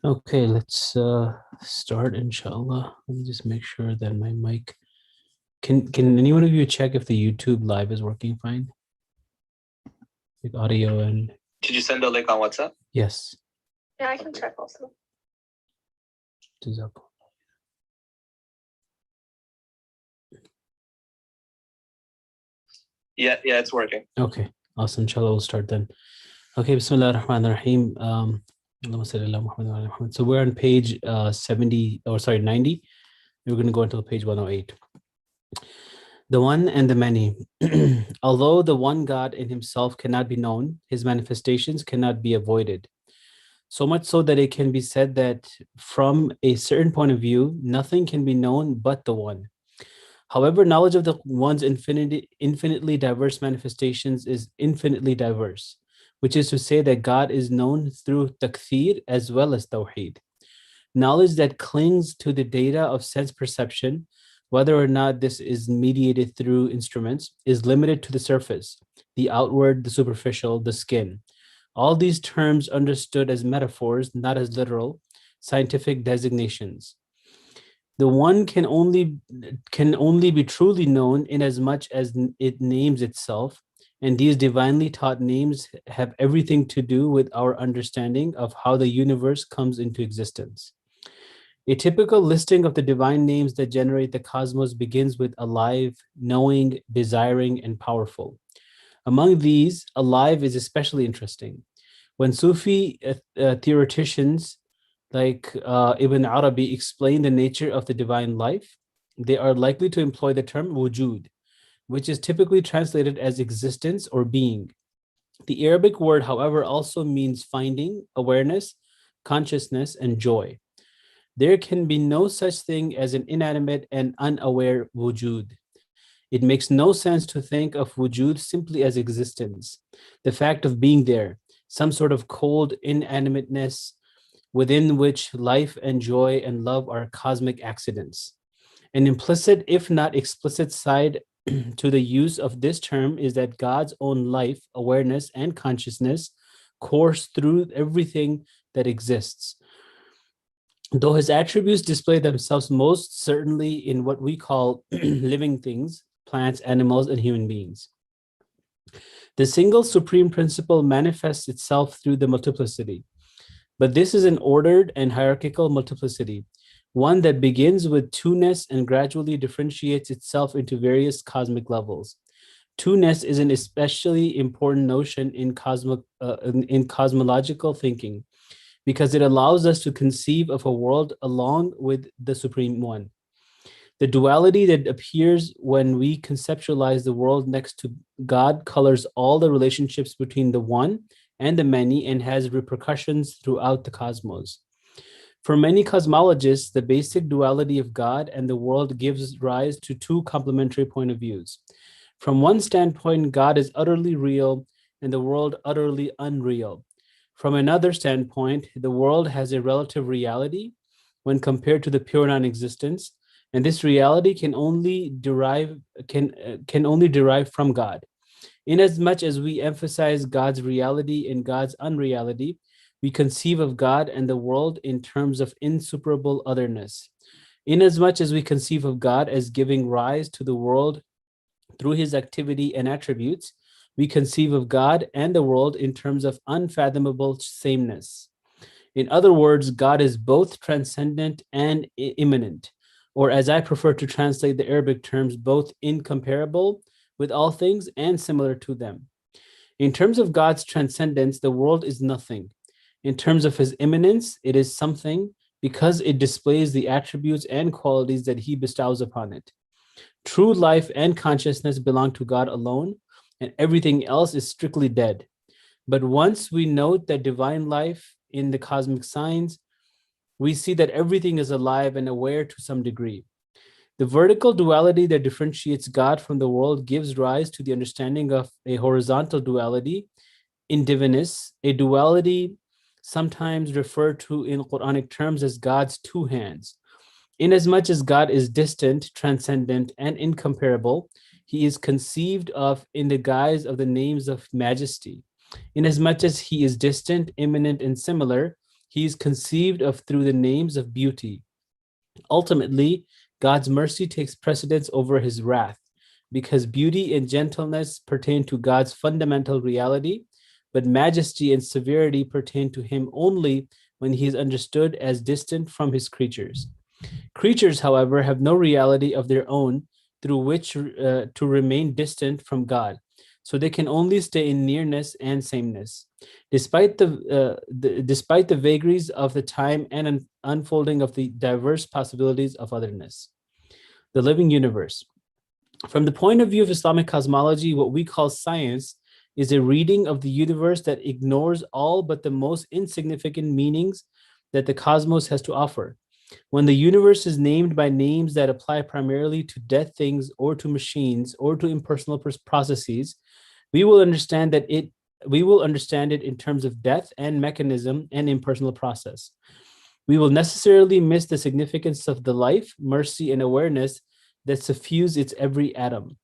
Okay, let's start, inshallah. Let me just make sure that my mic can any one of you check if the YouTube live is working fine? Like audio and Did you send the link on WhatsApp? yes. Yeah, I can check also. Jazakallah. Yeah, it's working. Okay, awesome. Inshallah, we'll start then. Okay, Bismillah ar-Rahman ar-Rahim. Allahumma salli ala Muhammad wa ala Muhammad. So we're on page 90. We're going to go until page 108. The one and the many. Although the one God in himself cannot be known, his manifestations cannot be avoided. So much so that it can be said that from a certain point of view, nothing can be known but the one. However, knowledge of the one's infinitely diverse manifestations is infinitely diverse, which is to say that God is known through takthir as well as tawheed. Knowledge that clings to the data of sense perception, whether or not this is mediated through instruments, is limited to the surface, the outward, the superficial, the skin. All these terms understood as metaphors, not as literal, scientific designations. The one can only be truly known in as much as it names itself, and these divinely taught names have everything to do with our understanding of how the universe comes into existence. A typical listing of the divine names that generate the cosmos begins with alive, knowing, desiring, and powerful. Among these, alive is especially interesting. When Sufi theoreticians like Ibn Arabi explain the nature of the divine life, they are likely to employ the term wujud, which is typically translated as existence or being. The Arabic word, however, also means finding, awareness, consciousness, and joy. There can be no such thing as an inanimate and unaware wujud. It makes no sense to think of wujud simply as existence, the fact of being there, some sort of cold inanimateness within which life and joy and love are cosmic accidents. An implicit, if not explicit, side to the use of this term is that God's own life, awareness, and consciousness course through everything that exists. Though his attributes display themselves most certainly in what we call living things, plants, animals, and human beings. The single supreme principle manifests itself through the multiplicity. But this is an ordered and hierarchical multiplicity, one that begins with two-ness and gradually differentiates itself into various cosmic levels. Two-ness is an especially important notion in cosmological thinking because it allows us to conceive of a world along with the Supreme One. The duality that appears when we conceptualize the world next to God colors all the relationships between the one and the many and has repercussions throughout the cosmos. For many cosmologists, the basic duality of God and the world gives rise to two complementary point of views. From one standpoint, God is utterly real and the world utterly unreal. From another standpoint, the world has a relative reality when compared to the pure non-existence, and this reality can only derive from God. Inasmuch as we emphasize God's reality and God's unreality, we conceive of God and the world in terms of insuperable otherness. Inasmuch as we conceive of God as giving rise to the world through his activity and attributes, we conceive of God and the world in terms of unfathomable sameness. In other words, God is both transcendent and immanent, or as I prefer to translate the Arabic terms, both incomparable with all things and similar to them. In terms of God's transcendence, the world is nothing. In terms of his immanence, it is something because it displays the attributes and qualities that he bestows upon it. True life and consciousness belong to God alone, and everything else is strictly dead. But once we note that divine life in the cosmic signs, we see that everything is alive and aware to some degree. The vertical duality that differentiates God from the world gives rise to the understanding of a horizontal duality in divinus, a duality sometimes referred to in Quranic terms as God's two hands. Inasmuch as God is distant, transcendent, and incomparable, he is conceived of in the guise of the names of majesty. Inasmuch as he is distant, immanent, and similar, he is conceived of through the names of beauty. Ultimately, God's mercy takes precedence over his wrath, because beauty and gentleness pertain to God's fundamental reality, but majesty and severity pertain to him only when he is understood as distant from his creatures. Creatures, however, have no reality of their own through which to remain distant from God, so they can only stay in nearness and sameness. Despite the vagaries of the time and unfolding of the diverse possibilities of otherness. The living universe. From the point of view of Islamic cosmology, what we call science is a reading of the universe that ignores all but the most insignificant meanings that the cosmos has to offer. When the universe is named by names that apply primarily to dead things or to machines or to impersonal processes, we will understand it in terms of death and mechanism and impersonal process. We will necessarily miss the significance of the life, mercy, and awareness that suffuse its every atom.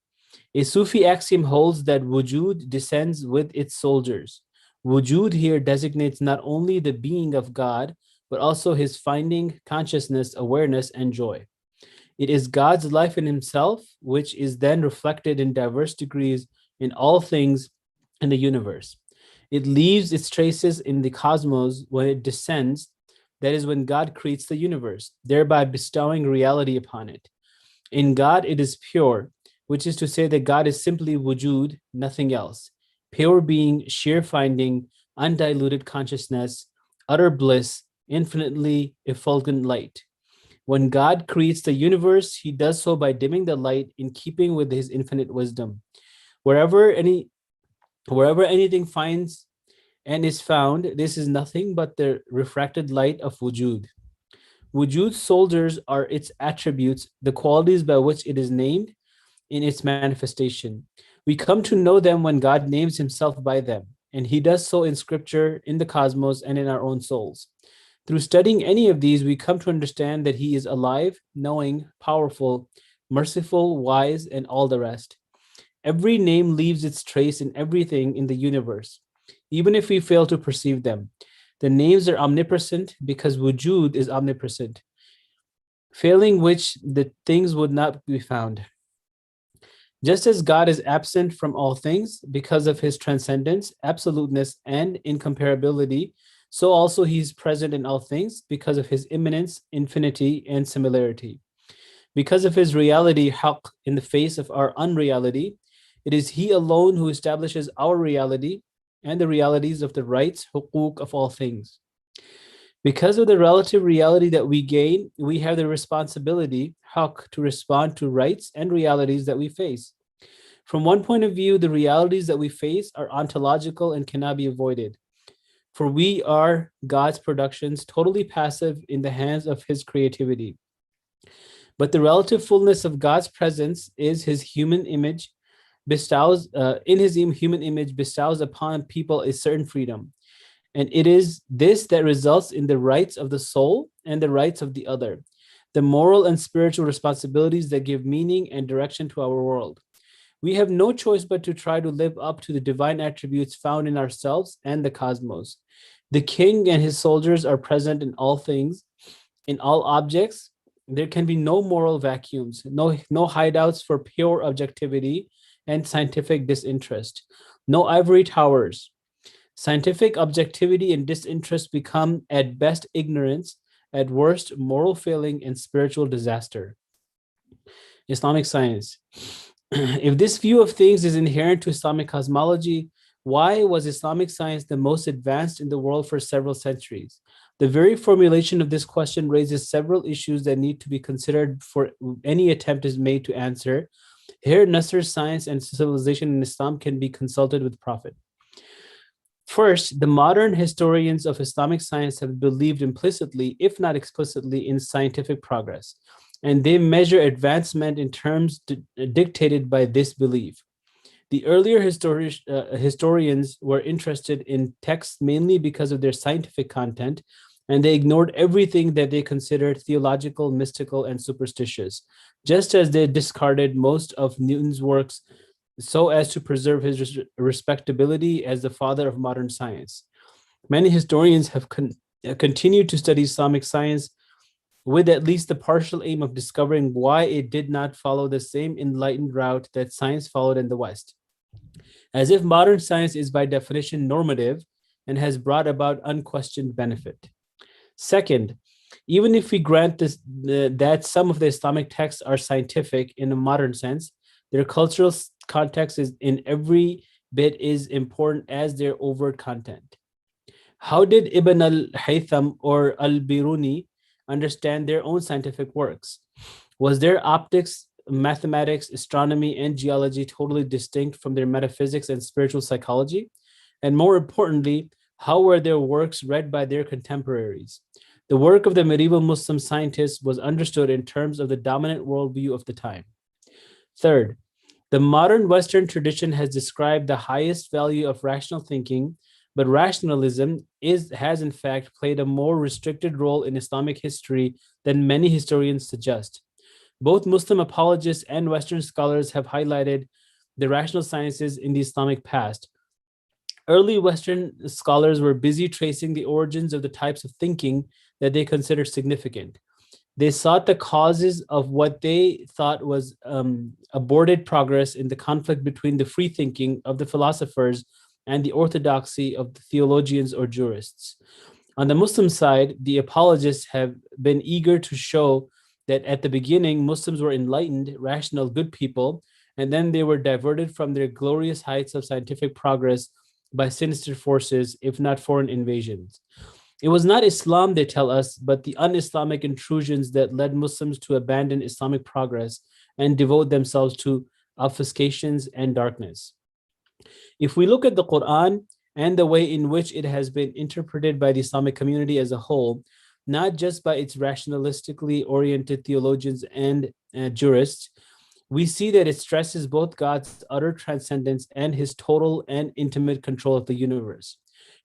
A Sufi axiom holds that wujud descends with its soldiers. Wujud here designates not only the being of God, but also his finding, consciousness, awareness, and joy. It is God's life in himself, which is then reflected in diverse degrees in all things in the universe. It leaves its traces in the cosmos when it descends, that is, when God creates the universe, thereby bestowing reality upon it. In God, it is pure, which is to say that God is simply wujud, nothing else. Pure being, sheer finding, undiluted consciousness, utter bliss, infinitely effulgent light. When God creates the universe, he does so by dimming the light in keeping with his infinite wisdom. Wherever anything finds and is found, this is nothing but the refracted light of wujud. Wujud's soldiers are its attributes, the qualities by which it is named in its manifestation. We come to know them when God names himself by them, and he does so in scripture, in the cosmos, and in our own souls. Through studying any of these, we come to understand that he is alive, knowing, powerful, merciful, wise, and all the rest. Every name leaves its trace in everything in the universe, even if we fail to perceive them. The names are omnipresent because wujud is omnipresent, failing which the things would not be found. Just as God is absent from all things because of his transcendence, absoluteness, and incomparability, so also he is present in all things because of his immanence, infinity, and similarity. Because of his reality, haqq, in the face of our unreality, it is he alone who establishes our reality and the realities of the rights, huquq, of all things. Because of the relative reality that we gain, we have the responsibility, haqq, to respond to rights and realities that we face. From one point of view, the realities that we face are ontological and cannot be avoided. For we are God's productions, totally passive in the hands of his creativity. But the relative fullness of God's presence is his human image bestows upon people a certain freedom. And it is this that results in the rights of the soul and the rights of the other, the moral and spiritual responsibilities that give meaning and direction to our world. We have no choice but to try to live up to the divine attributes found in ourselves and the cosmos. The king and his soldiers are present in all things, in all objects. There can be no moral vacuums, no hideouts for pure objectivity and scientific disinterest, no ivory towers. Scientific objectivity and disinterest become at best ignorance, at worst moral failing and spiritual disaster. Islamic science. If this view of things is inherent to Islamic cosmology, why was Islamic science the most advanced in the world for several centuries? The very formulation of this question raises several issues that need to be considered before any attempt is made to answer. Here, Nasr's Science and Civilization in Islam can be consulted with profit. First, the modern historians of Islamic science have believed implicitly, if not explicitly, in scientific progress, and they measure advancement in terms dictated by this belief. The earlier historians were interested in texts mainly because of their scientific content, and they ignored everything that they considered theological, mystical, and superstitious, just as they discarded most of Newton's works so as to preserve his respectability as the father of modern science. Many historians have continued to study Islamic science with at least the partial aim of discovering why it did not follow the same enlightened route that science followed in the West. As if modern science is by definition normative and has brought about unquestioned benefit. Second, even if we grant that some of the Islamic texts are scientific in a modern sense, their cultural context is in every bit as important as their overt content. How did Ibn al-Haytham or al-Biruni understand their own scientific works? Was their optics, mathematics, astronomy, and geology totally distinct from their metaphysics and spiritual psychology? And more importantly, how were their works read by their contemporaries? The work of the medieval Muslim scientists was understood in terms of the dominant worldview of the time. Third, the modern Western tradition has described the highest value of rational thinking, but rationalism has in fact played a more restricted role in Islamic history than many historians suggest. Both Muslim apologists and Western scholars have highlighted the rational sciences in the Islamic past. Early Western scholars were busy tracing the origins of the types of thinking that they considered significant. They sought the causes of what they thought was aborted progress in the conflict between the free thinking of the philosophers and the orthodoxy of the theologians or jurists. On the Muslim side, the apologists have been eager to show that at the beginning, Muslims were enlightened, rational, good people, and then they were diverted from their glorious heights of scientific progress by sinister forces, if not foreign invasions. It was not Islam, they tell us, but the un-Islamic intrusions that led Muslims to abandon Islamic progress and devote themselves to obfuscations and darkness. If we look at the Quran and the way in which it has been interpreted by the Islamic community as a whole, not just by its rationalistically oriented theologians and jurists, we see that it stresses both God's utter transcendence and his total and intimate control of the universe.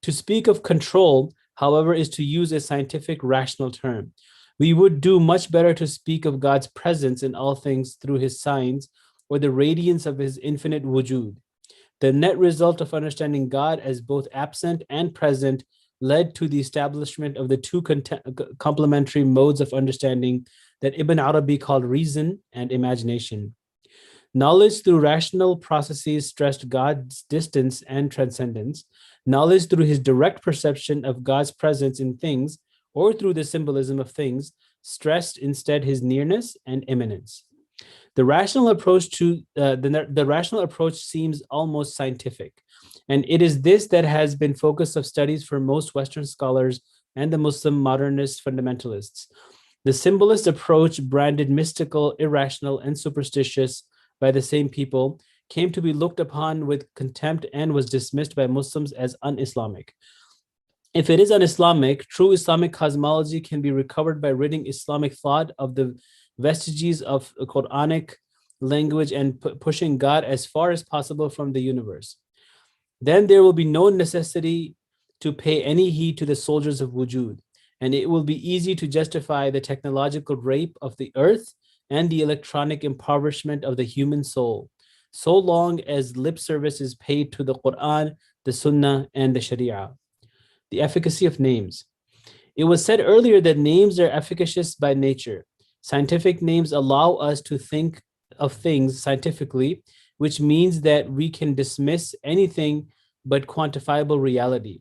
To speak of control, however, is to use a scientific rational term. We would do much better to speak of God's presence in all things through his signs or the radiance of his infinite wujud. The net result of understanding God as both absent and present led to the establishment of the two complementary modes of understanding that Ibn Arabi called reason and imagination. Knowledge through rational processes stressed God's distance and transcendence. Knowledge through his direct perception of God's presence in things or through the symbolism of things stressed instead his nearness and immanence. The rational approach seems almost scientific, and it is this that has been focus of studies for most Western scholars and the Muslim modernist fundamentalists. The symbolist approach, branded mystical, irrational, and superstitious by the same people, came to be looked upon with contempt and was dismissed by Muslims as un-Islamic. If it is un-Islamic, true Islamic cosmology can be recovered by ridding Islamic thought of the vestiges of Quranic language and pushing God as far as possible from the universe. Then there will be no necessity to pay any heed to the soldiers of wujud, and it will be easy to justify the technological rape of the earth and the electronic impoverishment of the human soul, so long as lip service is paid to the Quran, the Sunnah, and the Sharia. The efficacy of names. It was said earlier that names are efficacious by nature. Scientific names allow us to think of things scientifically, which means that we can dismiss anything but quantifiable reality.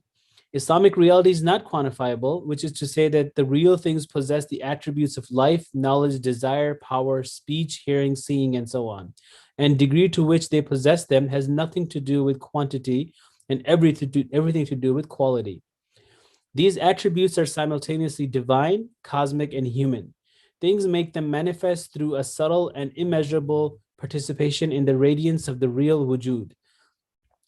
Islamic reality is not quantifiable, which is to say that the real things possess the attributes of life, knowledge, desire, power, speech, hearing, seeing, and so on. And degree to which they possess them has nothing to do with quantity and everything to do with quality. These attributes are simultaneously divine, cosmic, and human. Things make them manifest through a subtle and immeasurable participation in the radiance of the real wujud.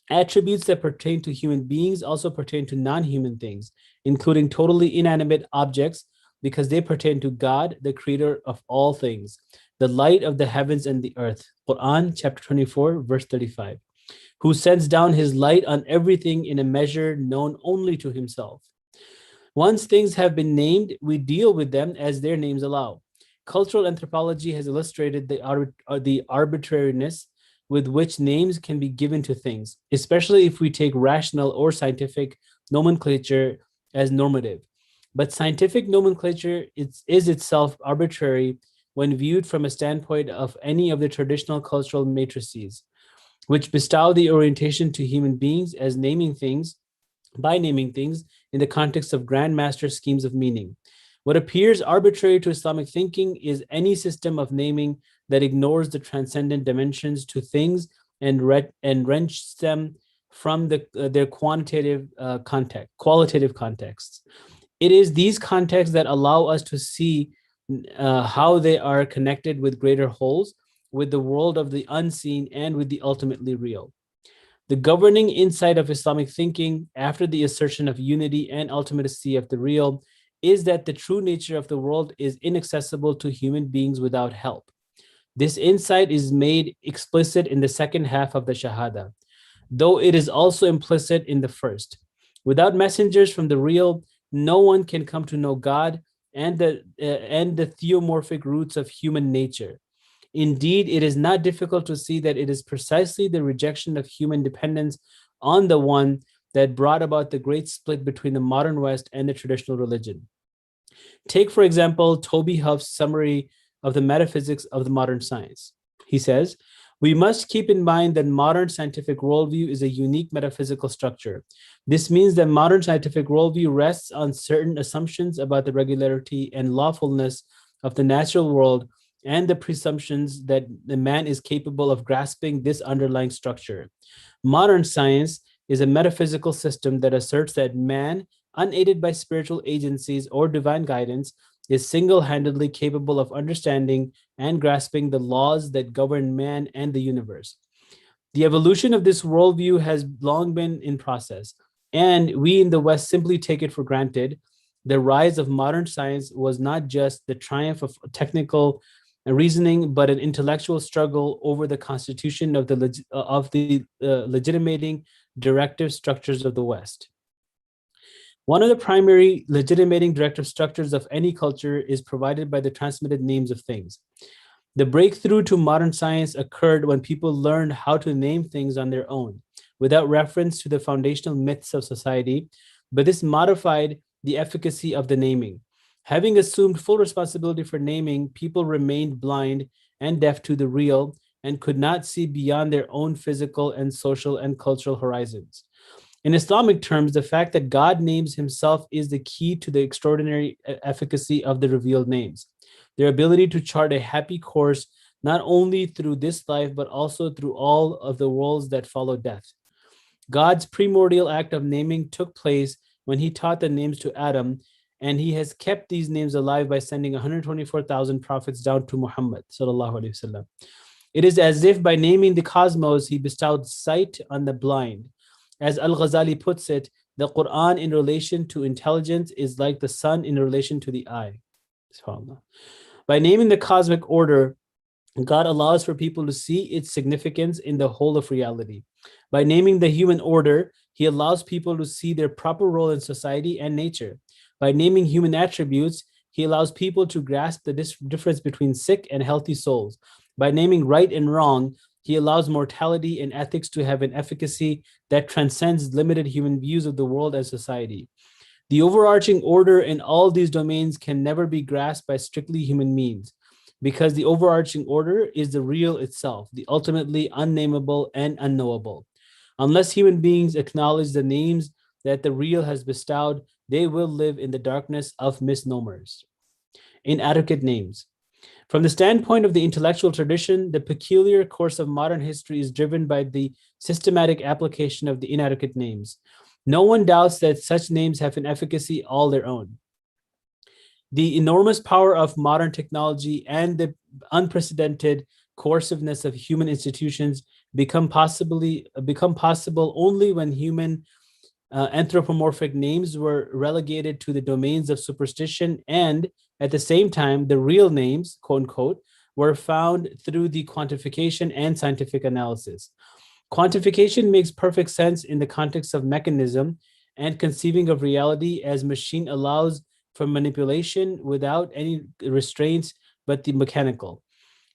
Attributes that pertain to human beings also pertain to non-human things, including totally inanimate objects, because they pertain to God, the creator of all things, the light of the heavens and the earth. Quran chapter 24, verse 35, who sends down his light on everything in a measure known only to himself. Once things have been named, we deal with them as their names allow. Cultural anthropology has illustrated the arbitrariness with which names can be given to things, especially if we take rational or scientific nomenclature as normative. But scientific nomenclature is itself arbitrary when viewed from a standpoint of any of the traditional cultural matrices, which bestow the orientation to human beings as naming things by naming things in the context of grandmaster schemes of meaning. What appears arbitrary to Islamic thinking is any system of naming that ignores the transcendent dimensions to things and wrenches them from their qualitative contexts. It is these contexts that allow us to see how they are connected with greater wholes, with the world of the unseen, and with the ultimately real. The governing insight of Islamic thinking, after the assertion of unity and ultimacy of the real, is that the true nature of the world is inaccessible to human beings without help. This insight is made explicit in the second half of the Shahada, though it is also implicit in the first. Without messengers from the real, no one can come to know God and the theomorphic roots of human nature. Indeed, it is not difficult to see that it is precisely the rejection of human dependence on the one that brought about the great split between the modern West and the traditional religion. Take, for example, Toby Huff's summary of the metaphysics of the modern science. He says, we must keep in mind that modern scientific worldview is a unique metaphysical structure. This means that modern scientific worldview rests on certain assumptions about the regularity and lawfulness of the natural world and the presumptions that the man is capable of grasping this underlying structure. Modern science is a metaphysical system that asserts that man, unaided by spiritual agencies or divine guidance, is single-handedly capable of understanding and grasping the laws that govern man and the universe. The evolution of this worldview has long been in process, and we in the West simply take it for granted. The rise of modern science was not just the triumph of technical reasoning, but an intellectual struggle over the constitution of the legitimating directive structures of the West. One of the primary legitimating directive structures of any culture is provided by the transmitted names of things. The breakthrough to modern science occurred when people learned how to name things on their own, without reference to the foundational myths of society, but this modified the efficacy of the naming. Having assumed full responsibility for naming, people remained blind and deaf to the real and could not see beyond their own physical and social and cultural horizons. In Islamic terms, the fact that God names himself is the key to the extraordinary efficacy of the revealed names. Their ability to chart a happy course, not only through this life, but also through all of the worlds that follow death. God's primordial act of naming took place when he taught the names to Adam, and he has kept these names alive by sending 124,000 prophets down to Muhammad, sallallahu alaihi wasallam. It is as if by naming the cosmos, he bestowed sight on the blind. As Al-Ghazali puts it, the Quran in relation to intelligence is like the sun in relation to the eye. SubhanAllah. By naming the cosmic order, God allows for people to see its significance in the whole of reality. By naming the human order, he allows people to see their proper role in society and nature. By naming human attributes, he allows people to grasp the difference between sick and healthy souls. By naming right and wrong, he allows mortality and ethics to have an efficacy that transcends limited human views of the world and society. The overarching order in all these domains can never be grasped by strictly human means, because the overarching order is the real itself, the ultimately unnameable and unknowable. Unless human beings acknowledge the names that the real has bestowed, they will live in the darkness of misnomers. Inadequate names. From the standpoint of the intellectual tradition, the peculiar course of modern history is driven by the systematic application of the inadequate names. No one doubts that such names have an efficacy all their own. The enormous power of modern technology and the unprecedented coerciveness of human institutions become possible only when human anthropomorphic names were relegated to the domains of superstition, and at the same time, the real names, quote unquote, were found through the quantification and scientific analysis. Quantification makes perfect sense in the context of mechanism and conceiving of reality as machine allows for manipulation without any restraints but the mechanical.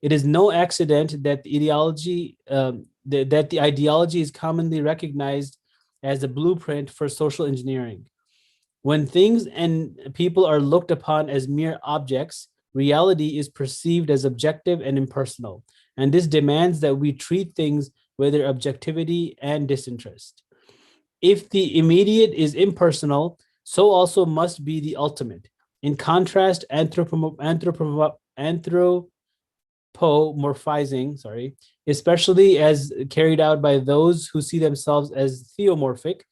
It is no accident that the ideology is commonly recognized as the blueprint for social engineering. When things and people are looked upon as mere objects, reality is perceived as objective and impersonal, and this demands that we treat things with their objectivity and disinterest. If the immediate is impersonal, so also must be the ultimate. In contrast, anthropomorphizing, especially as carried out by those who see themselves as theomorphic,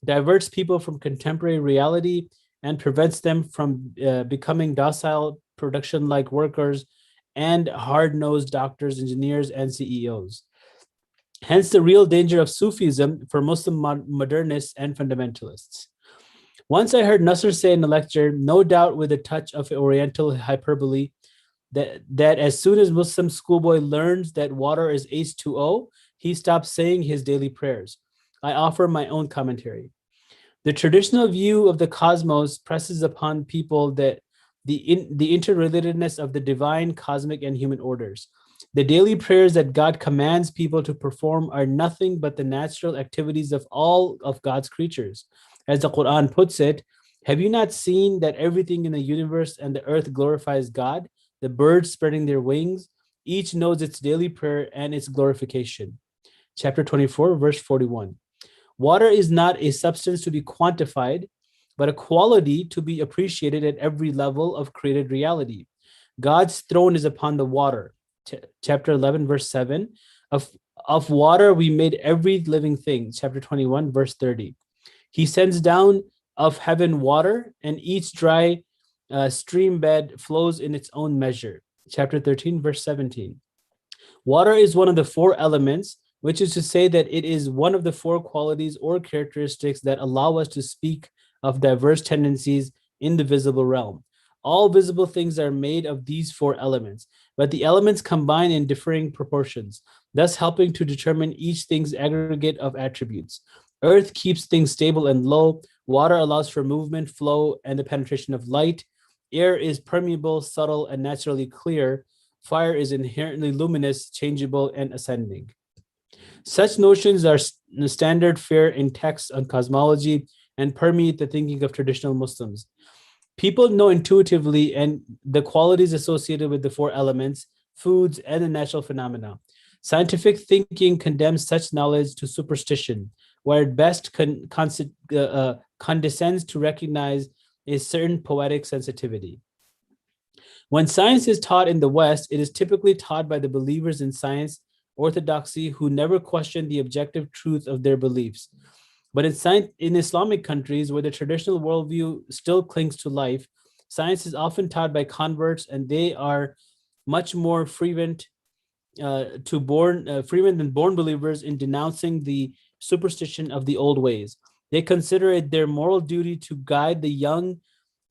diverts people from contemporary reality and prevents them from becoming docile production like workers and hard-nosed doctors, engineers, and CEOs. Hence the real danger of Sufism for Muslim modernists and fundamentalists. Once I heard Nasser say in a lecture, no doubt with a touch of Oriental hyperbole, that as soon as Muslim schoolboy learns that water is H2O, he stops saying his daily prayers. I offer my own commentary. The traditional view of the cosmos presses upon people that the interrelatedness of the divine, cosmic, and human orders. The daily prayers that God commands people to perform are nothing but the natural activities of all of God's creatures. As the Quran puts it, have you not seen that everything in the universe and the earth glorifies God? The birds spreading their wings, each knows its daily prayer and its glorification. Chapter 24, verse 41. Water is not a substance to be quantified, but a quality to be appreciated at every level of created reality. God's throne is upon the water. Chapter 11, verse 7. Of water we made every living thing. Chapter 21, verse 30. He sends down of heaven water, and each dry stream bed flows in its own measure. Chapter 13, verse 17. Water is one of the four elements, which is to say that it is one of the four qualities or characteristics that allow us to speak of diverse tendencies in the visible realm. All visible things are made of these four elements, but the elements combine in differing proportions, thus helping to determine each thing's aggregate of attributes. Earth keeps things stable and low. Water allows for movement, flow, and the penetration of light. Air is permeable, subtle, and naturally clear. Fire is inherently luminous, changeable, and ascending. Such notions are standard fare in texts on cosmology and permeate the thinking of traditional Muslims. People know intuitively and the qualities associated with the four elements, foods, and the natural phenomena. Scientific thinking condemns such knowledge to superstition, where it best condescends to recognize a certain poetic sensitivity. When science is taught in the West, it is typically taught by the believers in science orthodoxy who never question the objective truth of their beliefs. But in Islamic countries where the traditional worldview still clings to life, science is often taught by converts, and they are much more frequent than born believers in denouncing the superstition of the old ways. They consider it their moral duty to guide the young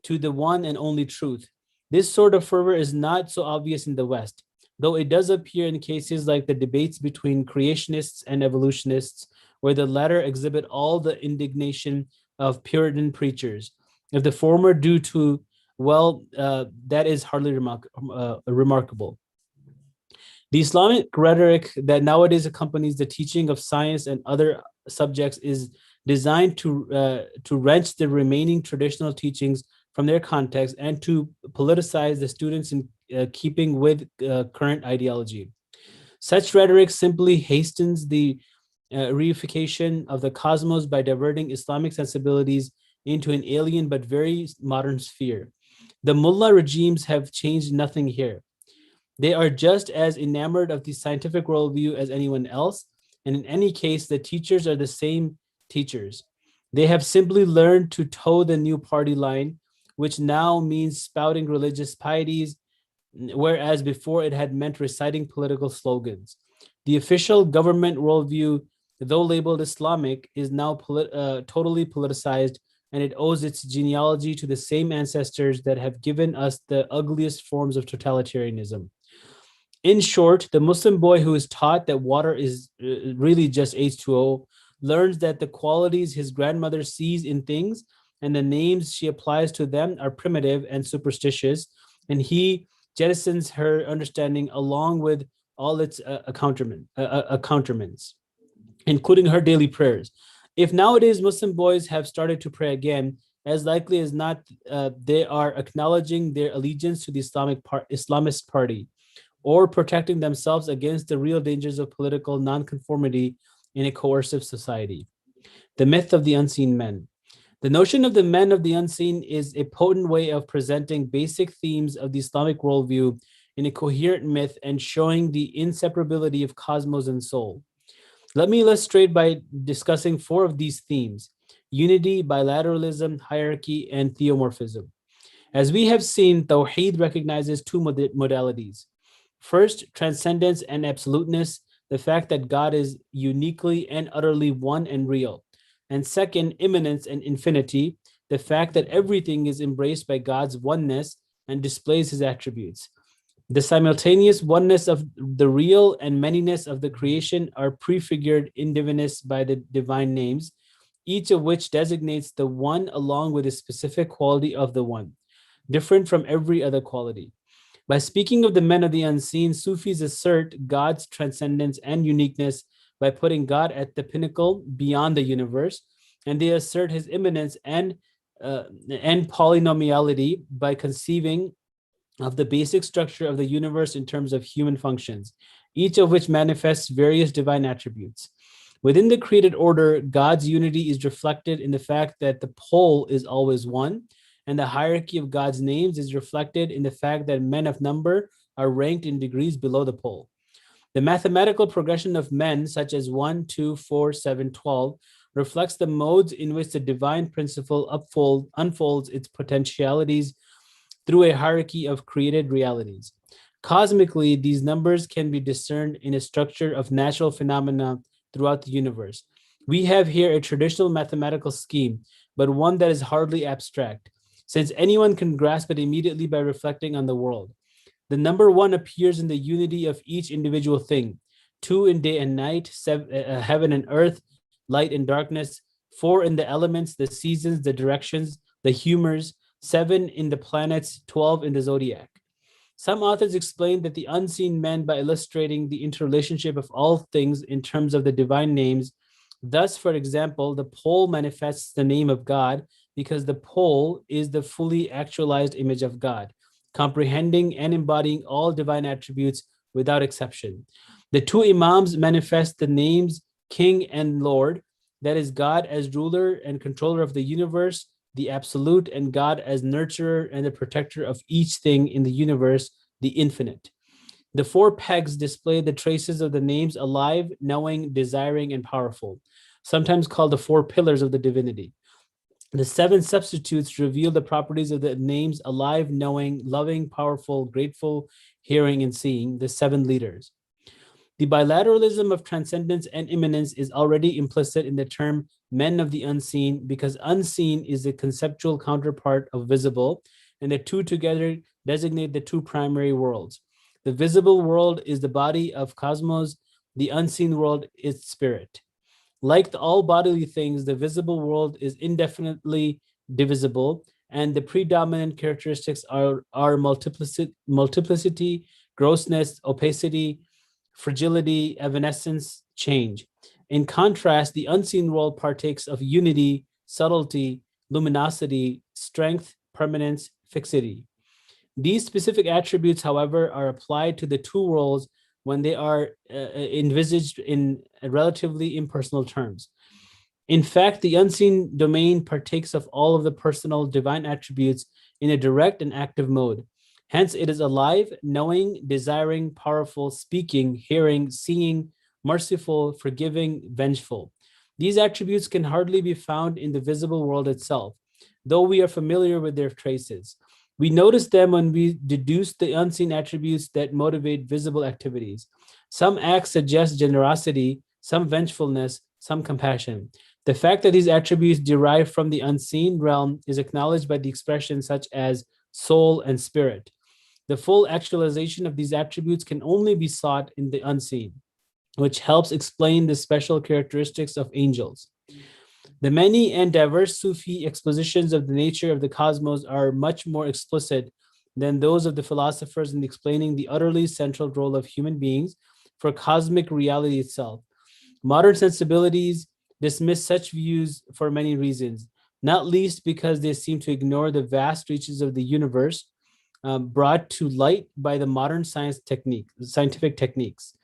to the one and only truth. This sort of fervor is not so obvious in the West, though it does appear in cases like the debates between creationists and evolutionists, where the latter exhibit all the indignation of Puritan preachers. If the former do to, that is hardly remarkable. The Islamic rhetoric that nowadays accompanies the teaching of science and other subjects is designed to wrench the remaining traditional teachings from their context and to politicize the students in keeping with current ideology. Such rhetoric simply hastens the reification of the cosmos by diverting Islamic sensibilities into an alien but very modern sphere. The mullah regimes have changed nothing here. They are just as enamored of the scientific worldview as anyone else, and in any case, the teachers are the same teachers. They have simply learned to toe the new party line, which now means spouting religious pieties, whereas before it had meant reciting political slogans. The official government worldview, though labeled Islamic, is now totally politicized, and it owes its genealogy to the same ancestors that have given us the ugliest forms of totalitarianism. In short, the Muslim boy who is taught that water is really just H2O learns that the qualities his grandmother sees in things and the names she applies to them are primitive and superstitious, and he jettisons her understanding along with all its accoutrements, including her daily prayers. If nowadays Muslim boys have started to pray again, as likely as not, they are acknowledging their allegiance to the Islamist party or protecting themselves against the real dangers of political nonconformity in a coercive society. The myth of the unseen men. The notion of the men of the unseen is a potent way of presenting basic themes of the Islamic worldview in a coherent myth and showing the inseparability of cosmos and soul. Let me illustrate by discussing four of these themes: unity, bilateralism, hierarchy, and theomorphism. As we have seen, Tawheed recognizes two modalities. First, transcendence and absoluteness, the fact that God is uniquely and utterly one and real. And second, immanence and infinity, the fact that everything is embraced by God's oneness and displays his attributes. The simultaneous oneness of the real and manyness of the creation are prefigured in divineness by the divine names, each of which designates the one along with a specific quality of the one, different from every other quality. By speaking of the men of the unseen, Sufis assert God's transcendence and uniqueness by putting God at the pinnacle beyond the universe, and they assert his immanence and polynomiality by conceiving of the basic structure of the universe in terms of human functions, each of which manifests various divine attributes. Within the created order, God's unity is reflected in the fact that the pole is always one, and the hierarchy of God's names is reflected in the fact that men of number are ranked in degrees below the pole. The mathematical progression of men, such as 1, 2, 4, 7, 12, reflects the modes in which the divine principle unfolds its potentialities through a hierarchy of created realities. Cosmically, these numbers can be discerned in a structure of natural phenomena throughout the universe. We have here a traditional mathematical scheme, but one that is hardly abstract, since anyone can grasp it immediately by reflecting on the world. The number one appears in the unity of each individual thing: two in day and night, heaven and earth, light and darkness, four in the elements, the seasons, the directions, the humors, seven in the planets, 12 in the zodiac. Some authors explain that the unseen men by illustrating the interrelationship of all things in terms of the divine names. Thus, for example, the pole manifests the name of God because the pole is the fully actualized image of God, comprehending and embodying all divine attributes without exception. The two imams manifest the names King and Lord, that is, God as ruler and controller of the universe, the absolute, and God as nurturer and the protector of each thing in the universe, the infinite. The four pegs display the traces of the names alive, knowing, desiring, and powerful, sometimes called the four pillars of the divinity. The seven substitutes reveal the properties of the names alive, knowing, loving, powerful, grateful, hearing, and seeing, the seven leaders. The bilateralism of transcendence and immanence is already implicit in the term men of the unseen, because unseen is the conceptual counterpart of visible, and the two together designate the two primary worlds. The visible world is the body of cosmos, the unseen world is spirit. Like all bodily things, the visible world is indefinitely divisible, and the predominant characteristics are multiplicity, grossness, opacity, fragility, evanescence, change. In contrast, the unseen world partakes of unity, subtlety, luminosity, strength, permanence, fixity. These specific attributes, however, are applied to the two worlds when they are envisaged in relatively impersonal terms. In fact, the unseen domain partakes of all of the personal divine attributes in a direct and active mode. Hence, it is alive, knowing, desiring, powerful, speaking, hearing, seeing, merciful, forgiving, vengeful. These attributes can hardly be found in the visible world itself, though we are familiar with their traces. We notice them when we deduce the unseen attributes that motivate visible activities. Some acts suggest generosity, some vengefulness, some compassion. The fact that these attributes derive from the unseen realm is acknowledged by the expressions such as soul and spirit. The full actualization of these attributes can only be sought in the unseen, which helps explain the special characteristics of angels. The many and diverse Sufi expositions of the nature of the cosmos are much more explicit than those of the philosophers in explaining the utterly central role of human beings for cosmic reality itself. Modern sensibilities dismiss such views for many reasons. not least because they seem to ignore the vast reaches of the universe brought to light by the modern scientific techniques.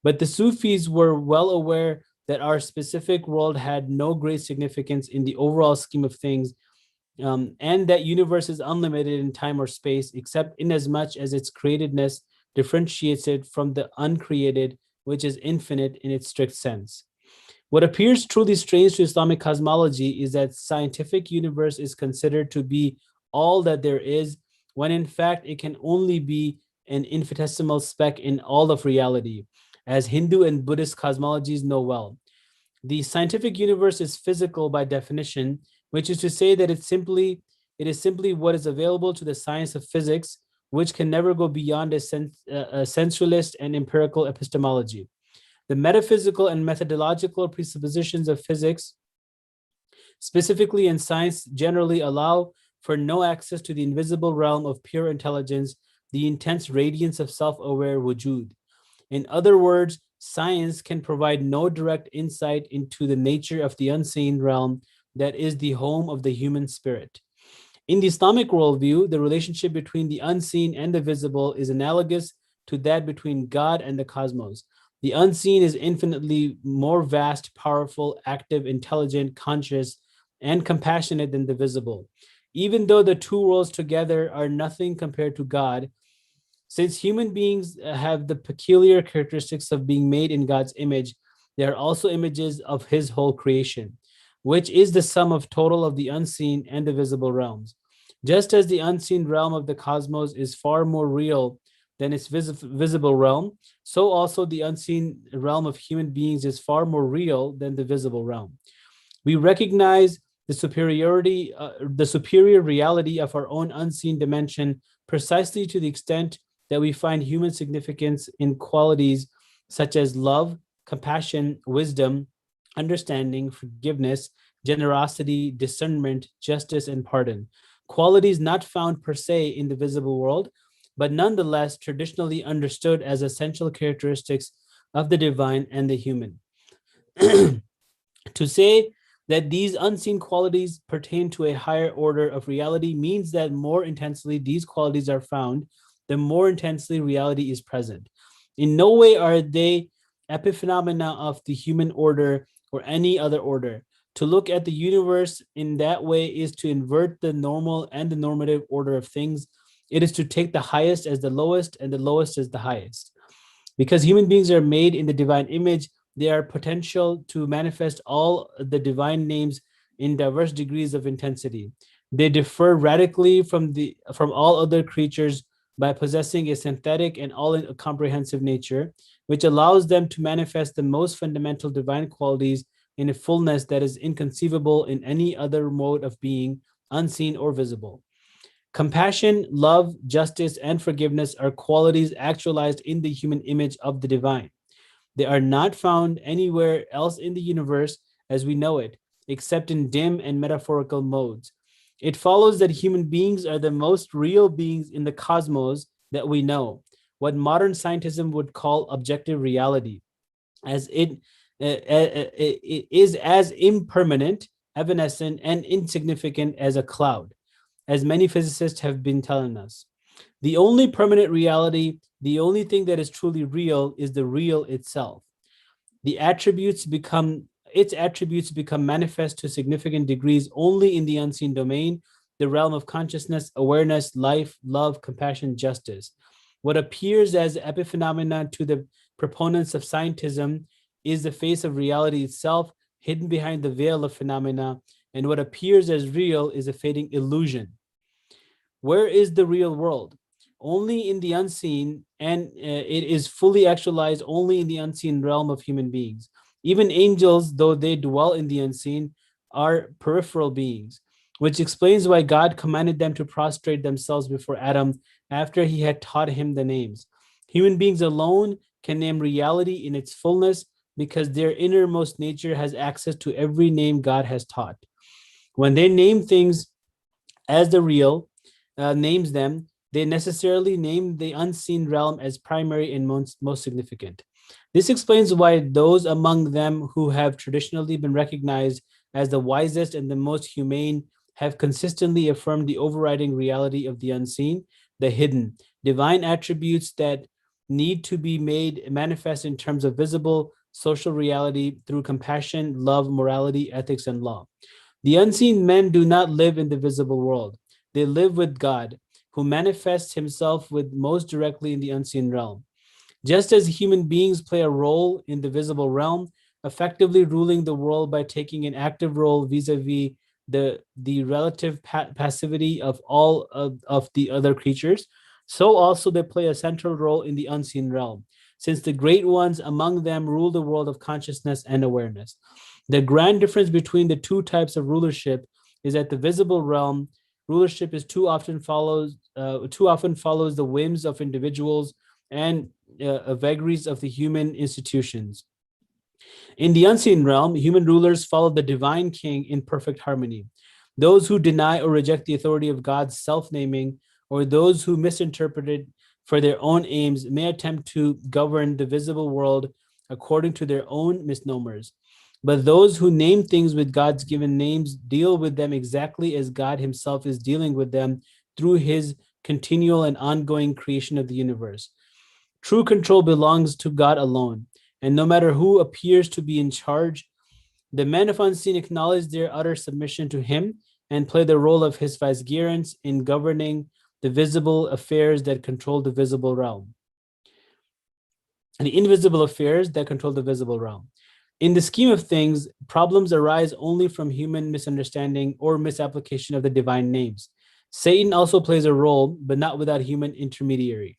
But the Sufis were well aware that our specific world had no great significance in the overall scheme of things, and that universe is unlimited in time or space, except inasmuch as its createdness differentiates it from the uncreated, which is infinite in its strict sense. What appears truly strange to Islamic cosmology is that scientific universe is considered to be all that there is, when in fact it can only be an infinitesimal speck in all of reality, as Hindu and Buddhist cosmologies know well. The scientific universe is physical by definition, which is to say that it is simply what is available to the science of physics, which can never go beyond a sensualist and empirical epistemology. The metaphysical and methodological presuppositions of physics, specifically in science, generally allow for no access to the invisible realm of pure intelligence, the intense radiance of self-aware wujud. In other words, science can provide no direct insight into the nature of the unseen realm that is the home of the human spirit. In the Islamic worldview, the relationship between the unseen and the visible is analogous to that between God and the cosmos. The unseen is infinitely more vast, powerful, active, intelligent, conscious, and compassionate than the visible. Even though the two worlds together are nothing compared to God, since human beings have the peculiar characteristics of being made in God's image, they are also images of his whole creation, which is the sum of total of the unseen and the visible realms. Just as the unseen realm of the cosmos is far more real than its visible realm, so also the unseen realm of human beings is far more real than the visible realm. We recognize the superior reality of our own unseen dimension precisely to the extent that we find human significance in qualities such as love, compassion, wisdom, understanding, forgiveness, generosity, discernment, justice, and pardon. Qualities not found per se in the visible world, but nonetheless traditionally understood as essential characteristics of the divine and the human. To say that these unseen qualities pertain to a higher order of reality means that more intensely these qualities are found, the more intensely reality is present. In no way are they epiphenomena of the human order or any other order. To look at the universe in that way is to invert the normal and the normative order of things. It is to take the highest as the lowest and the lowest as the highest. Because human beings are made in the divine image, they are potential to manifest all the divine names in diverse degrees of intensity. They differ radically from all other creatures by possessing a synthetic and all-comprehensive nature, which allows them to manifest the most fundamental divine qualities in a fullness that is inconceivable in any other mode of being, unseen or visible. Compassion, love, justice, and forgiveness are qualities actualized in the human image of the divine. They are not found anywhere else in the universe as we know it, except in dim and metaphorical modes. It follows that human beings are the most real beings in the cosmos that we know, what modern scientism would call objective reality, as it is as impermanent, evanescent, and insignificant as a cloud, as many physicists have been telling us. The only permanent reality, the only thing that is truly real, is the real itself. Its attributes become manifest to significant degrees only in the unseen domain, the realm of consciousness, awareness, life, love, compassion, justice. What appears as epiphenomena to the proponents of scientism is the face of reality itself, hidden behind the veil of phenomena, and what appears as real is a fading illusion. Where is the real world? Only in the unseen, and it is fully actualized only in the unseen realm of human beings. Even angels, though they dwell in the unseen, are peripheral beings, which explains why God commanded them to prostrate themselves before Adam after he had taught him the names. Human beings alone can name reality in its fullness because their innermost nature has access to every name God has taught. When they name things as the real names them, they necessarily name the unseen realm as primary and most significant. This explains why those among them who have traditionally been recognized as the wisest and the most humane have consistently affirmed the overriding reality of the unseen, the hidden, divine attributes that need to be made manifest in terms of visible social reality through compassion, love, morality, ethics, and law. The unseen men do not live in the visible world. They live with God, who manifests himself with most directly in the unseen realm. Just as human beings play a role in the visible realm, effectively ruling the world by taking an active role vis-a-vis the relative passivity of all of the other creatures, so also they play a central role in the unseen realm, since the great ones among them rule the world of consciousness and awareness. The grand difference between the two types of rulership is that the visible realm rulership is too often follows the whims of individuals and vagaries of the human institutions. In the unseen realm, human rulers follow the divine king in perfect harmony. Those who deny or reject the authority of God's self-naming, or those who misinterpret it for their own aims, may attempt to govern the visible world according to their own misnomers. But those who name things with God's given names deal with them exactly as God himself is dealing with them through his continual and ongoing creation of the universe. True control belongs to God alone, and no matter who appears to be in charge, the men of unseen acknowledge their utter submission to him and play the role of his vicegerents in governing the visible affairs that control the visible realm, and the invisible affairs that control the visible realm. In the scheme of things, problems arise only from human misunderstanding or misapplication of the divine names. Satan also plays a role, but not without human intermediary.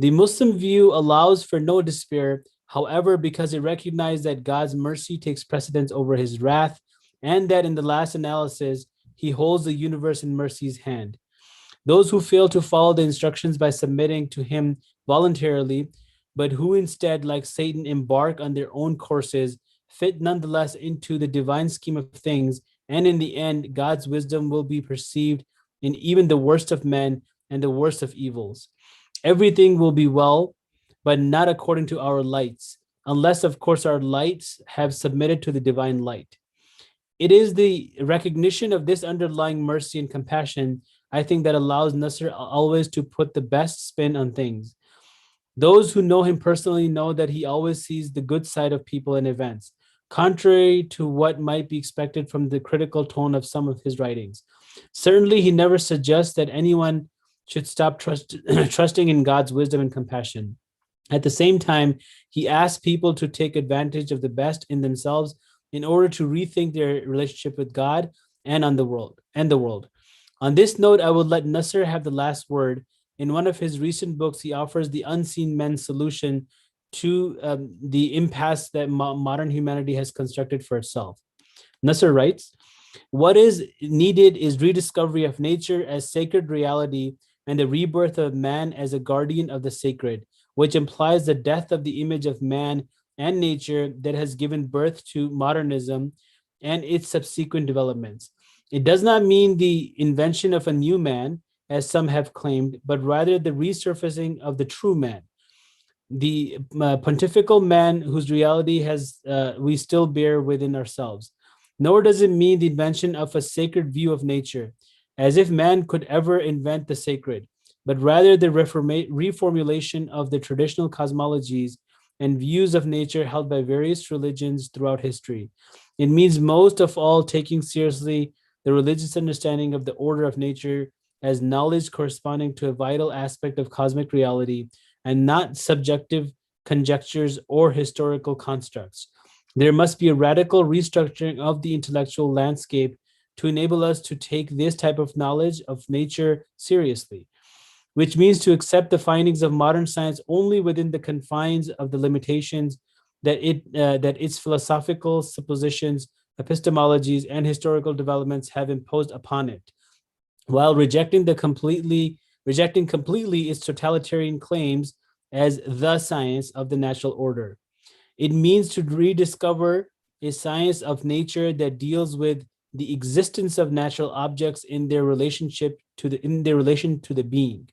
The Muslim view allows for no despair, however, because it recognizes that God's mercy takes precedence over his wrath, and that in the last analysis, he holds the universe in mercy's hand. Those who fail to follow the instructions by submitting to him voluntarily, but who instead, like Satan, embark on their own courses, fit nonetheless into the divine scheme of things, and in the end, God's wisdom will be perceived in even the worst of men and the worst of evils. Everything will be well, but not according to our lights, unless, of course, our lights have submitted to the divine light. It is the recognition of this underlying mercy and compassion, I think, that allows Nasr always to put the best spin on things. Those who know him personally know that he always sees the good side of people and events, contrary to what might be expected from the critical tone of some of his writings. Certainly, he never suggests that anyone should stop trusting in God's wisdom and compassion. At the same time, he asks people to take advantage of the best in themselves in order to rethink their relationship with God and on the world. On this note, I would let Nasr have the last word. In one of his recent books, he offers the unseen men's solution to the impasse that modern humanity has constructed for itself. Nasr writes, "What is needed is rediscovery of nature as sacred reality and the rebirth of man as a guardian of the sacred, which implies the death of the image of man and nature that has given birth to modernism and its subsequent developments. It does not mean the invention of a new man, as some have claimed, but rather the resurfacing of the true man, the pontifical man whose reality has we still bear within ourselves. Nor does it mean the invention of a sacred view of nature, as if man could ever invent the sacred, but rather the reformulation of the traditional cosmologies and views of nature held by various religions throughout history. It means most of all taking seriously the religious understanding of the order of nature as knowledge corresponding to a vital aspect of cosmic reality and not subjective conjectures or historical constructs. There must be a radical restructuring of the intellectual landscape to enable us to take this type of knowledge of nature seriously, which means to accept the findings of modern science only within the confines of the limitations that its philosophical suppositions, epistemologies, and historical developments have imposed upon it, while rejecting completely its totalitarian claims as the science of the natural order. It means to rediscover a science of nature that deals with the existence of natural objects in their relation to the being,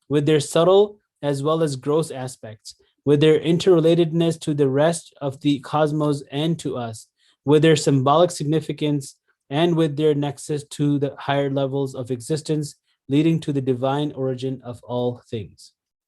with their subtle as well as gross aspects, with their interrelatedness to the rest of the cosmos and to us, with their symbolic significance and with their nexus to the higher levels of existence, leading to the divine origin of all things.